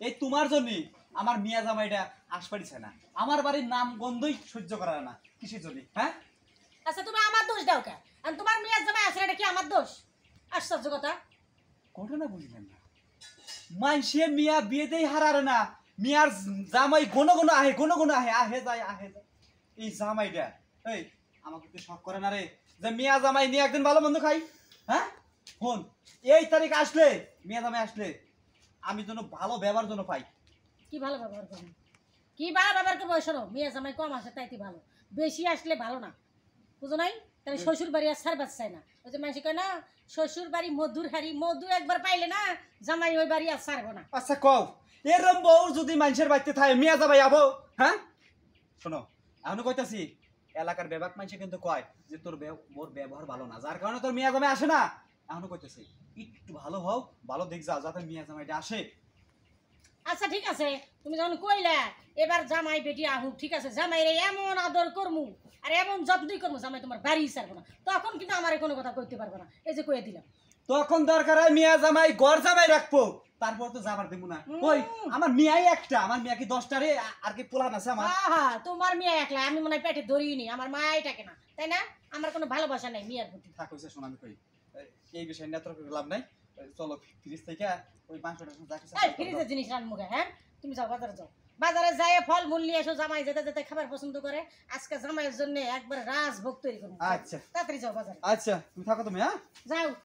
এই তোমার জন্য আমার মিয়া জামাইটা আসপারিছে না, আমার বাড়ির নাম গন্ধই সহ্য করা না। কিসের জন্য? হ্যাঁ আচ্ছা তুমি আমার দোষ দাও কে? আর তোমার মেয়ের জামাই আসলে এটা কি আমার দোষ? আশ্চর্য কথা। ঘটনা বুঝলেন না? মানসিয়ে মিয়া বিয়েতেই হারারে না, মিয়ার জামাই গুনো আহে, গুনো আহে, আহে যায় আহে যায়। এই জামাইটা এই আমাকে কি শখ করে না রে যে মিয়া জামাই নিয়ে একদিন ভালো মন্দ খাই? হ্যাঁ ফোন এই তারিখ আসলে, মিয়া জামাই আসলে আমি যেন ভালো ব্যবহার জন্য পাই। কি ভালো ব্যবহার করবো? কি ভালো ব্যবহার করবো? শোনো, মেয়ের জামাই কম আসে তাইতে ভালো, বেশি আসলে ভালো না, বুঝো নাই? তাহলে শ্বশুর বাড়ি আর সারবাস চাই না। ওই যে মানুষ কয় না, শ্বশুর বাড়ি মধুর হাড়ি, মধু একবার পাইলে না জামাই ওই বাড়ি আর সারবো না। আচ্ছা কও, এরম বউ যদি মানুষের বাড়িতে থাকে মিয়া জামাই আবো? হ্যাঁ শোনো, এখনো কইতাছি এলাকার বেবাক মানুষে কিন্তু কয় যে তোর মোর ব্যবহার ভালো না, যার কারণে তোর মিয়া জামাই আসে না। এখনো কইতেছি একটু ভালো হও, ভালো দিক যাও যাতে মিয়া জামাইটা আসে। আচ্ছা ঠিক আছে, তুমি যখন কইলা এবার জামাই বেটি আহুক, ঠিক আছে, জামাই রে এমন আদর করমু আর এমন যত্নই করমু জামাই তোমার বাড়ি ছাড়বো না, তখন কিন্তু আমার কোনো কথা কইতে পারবো না। এই যে কইয়া দিলাম। তখন দরকার হয় মিয়া জামাই গড় জামাই রাখবো, তারপর তো যাবার দেবো না। ওই আমার মিয়াই একটা, আমার মিয়া কি 10টা রে? আর কি পোলান আছে আমার? আহা, তোমার মেয়ে একলা, আমি মনে হয় পেটে ধরিয়ে নি, আমার মাইটাকে না, তাই না? আমার কোনো ভালোবাসা নাই মিয়ার প্রতি। থাক হইছে, শোন আমি কই এই বিষয় নিয়ে তর্ক লাভ নাই। চলো ফ্রিজ থেকে ওই মাংসটা যা কিছু এই ফ্রিজের জিনিস রান্নমুখে, হ্যাঁ তুমি যাও বাজারে যাও, বাজারে যাই ফল মূল নিয়ে এসো, জামাই যেতে যেতে খাবার পছন্দ করে, আজকে জামাইয়ের জন্য একবার রাজভোগ তৈরি করবো। আচ্ছা তাড়াতাড়ি যাও বাজারে। আচ্ছা তুমি থাকো তুমি, হ্যাঁ যাও।